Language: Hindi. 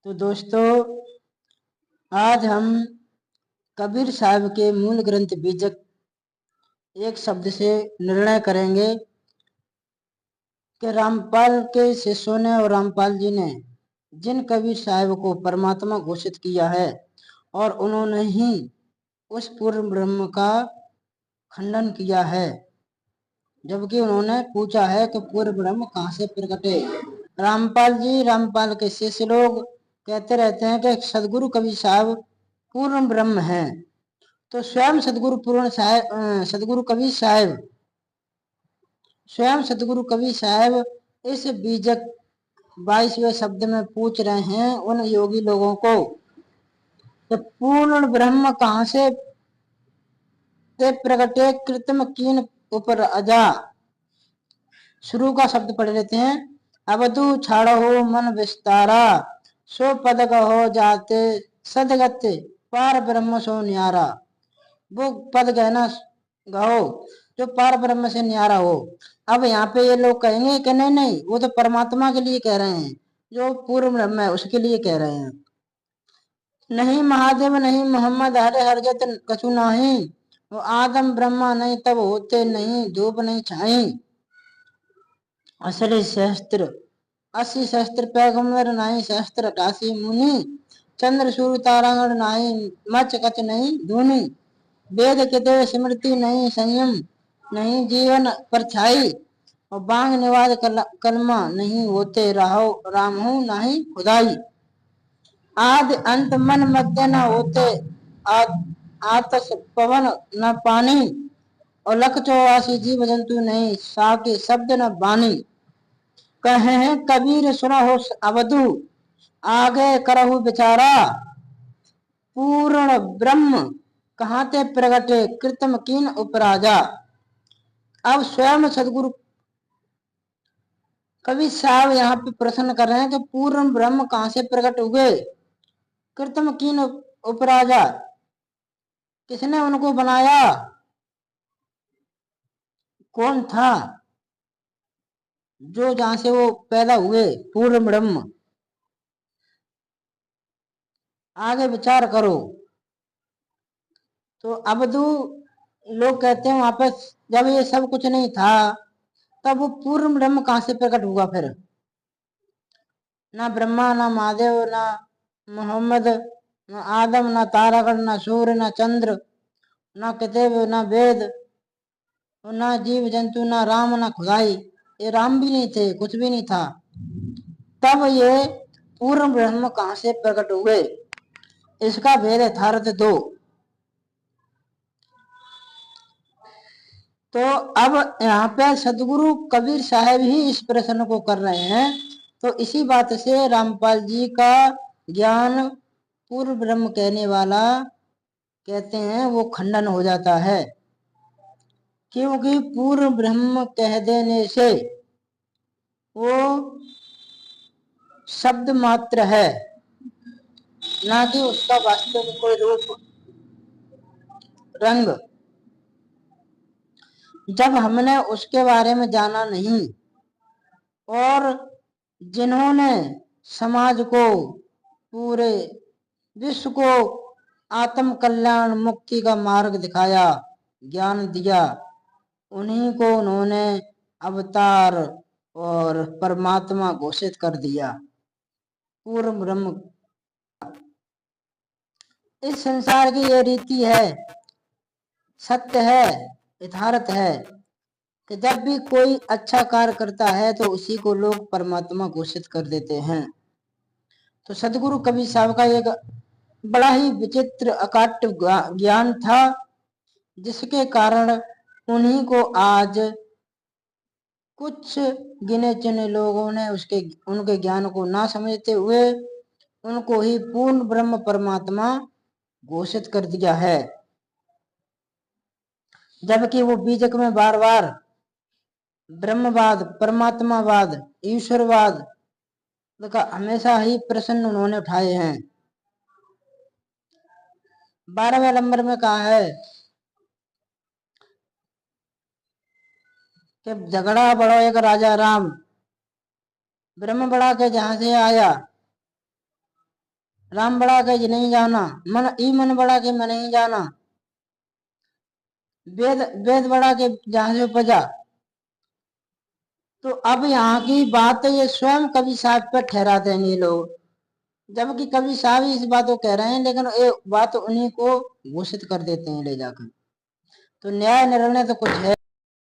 तो दोस्तों, आज हम कबीर साहब के मूल ग्रंथ बीजक एक शब्द से निर्णय करेंगे कि रामपाल के शिष्यों ने और रामपाल जी ने जिन कबीर साहब को परमात्मा घोषित किया है और उन्होंने ही उस पूर्ण ब्रह्म का खंडन किया है, जबकि उन्होंने पूछा है कि पूर्ण ब्रह्म कहाँ से प्रकटे। रामपाल के शिष्य लोग कहते रहते हैं कि सदगुरु कबीर साहब पूर्ण ब्रह्म है। तो स्वयं सदगुरु कबीर साहब इस बीजक 22वें शब्द में पूछ रहे हैं उन योगी लोगों को कि पूर्ण ब्रह्म कहाँ से प्रकटे कृत्रिम कीन ऊपर अजा। शुरू का शब्द पढ़ लेते हैं। अवधु छाड़ो हो मन विस्तारा, सो पद हो जाते सदगत पार ब्रह्म सो न्यारा। वो पद गहना गाओ जो पार ब्रह्म से न्यारा हो। अब यहाँ पे ये लोग कहेंगे कि नहीं नहीं, वो तो परमात्मा के लिए कह रहे हैं, जो पूर्ण ब्रह्म है उसके लिए कह रहे हैं। नहीं महादेव नहीं मोहम्मद हरे हरजत कछु नहीं, वो आदम ब्रह्मा नहीं तब होते नहीं धूप नहीं छाई। असली शस्त्र 80 शस्त्र पैगंबर नहीं शस्त्र 88 मुनि, चंद्र सूर्य तारागण नहीं मच कच नहीं धुनि। वेद किते स्मृति नहीं संयम नहीं जीवन परछाई, और बांग निवाद कलमा नहीं होते राहो राम हूं नहीं खुदाई। आदि अंत मन मध्य न होते आतस पवन न पानी, और लख 84 जीव जंतु नहीं साके शब्द न बानी। कहे कबीर सुना हो अवधु आगे करहु विचारा, पूर्ण ब्रह्म कहाँ ते प्रगटे कृतम कीन उपराजा। अब स्वयं सदगुरु कवि साहब यहाँ पे प्रश्न कर रहे हैं कि पूर्ण ब्रह्म कहाँ से प्रकट हुए, कृतम कीन उपराजा, किसने उनको बनाया, कौन था जो जहां से वो पैदा हुए पूर्ण ब्रह्म। आगे विचार करो। तो अवधू लोग कहते हैं वहां पर जब ये सब कुछ नहीं था तब वो पूर्ण ब्रह्म कहां से प्रकट हुआ। फिर ना ब्रह्मा ना महादेव ना मोहम्मद न आदम न तारागण न सूर्य न चंद्र न किताब न वेद न जीव जंतु न राम न खुदाई। ये राम भी नहीं थे, कुछ भी नहीं था। तब ये पूर्ण ब्रह्म कहां से प्रकट हुए, इसका भेद यथार्थ दो। तो अब यहाँ पे सदगुरु कबीर साहब ही इस प्रश्न को कर रहे हैं। तो इसी बात से रामपाल जी का ज्ञान पूर्ण ब्रह्म कहने वाला कहते हैं वो खंडन हो जाता है, क्योंकि पूर्ण ब्रह्म कह देने से वो शब्द मात्र है, ना कि उसका वास्तविक कोई रूप रंग। जब हमने उसके बारे में जाना नहीं और जिन्होंने समाज को पूरे विश्व को आत्म कल्याण मुक्ति का मार्ग दिखाया, ज्ञान दिया, उन्हीं को उन्होंने अवतार और परमात्मा घोषित कर दिया, पूर्ण ब्रह्म। इस संसार की ये रीति है, सत्य है, यथार्थ है कि जब भी कोई अच्छा कार्य करता है तो उसी को लोग परमात्मा घोषित कर देते हैं। तो सदगुरु कबीर साहब का एक बड़ा ही विचित्र अकाट्य ज्ञान था, जिसके कारण उन्हीं को आज कुछ गिने चुने लोगों ने उनके ज्ञान को ना समझते हुए उनको ही पूर्ण ब्रह्म परमात्मा घोषित कर दिया है। जबकि वो बीजक में बार बार ब्रह्मवाद, परमात्मावाद, ईश्वरवाद का हमेशा ही प्रश्न उन्होंने उठाए हैं। 12वें नंबर में कहा है कि झगड़ा बड़ो एक राजा राम, ब्रह्म बड़ा के जहां से आया, राम बड़ा के नहीं जाना, मन बड़ा के मैं नहीं जाना, वेद वेद बड़ा के जहां से उपजा। तो अब यहाँ की बात ये स्वयं कवि साहब पर ठहराते हैं ये लोग, जबकि कवि साहब इस बात को कह रहे हैं, लेकिन ये बात उन्हीं को घोषित कर देते हैं ले जाकर। तो न्याय निर्णय तो कुछ है।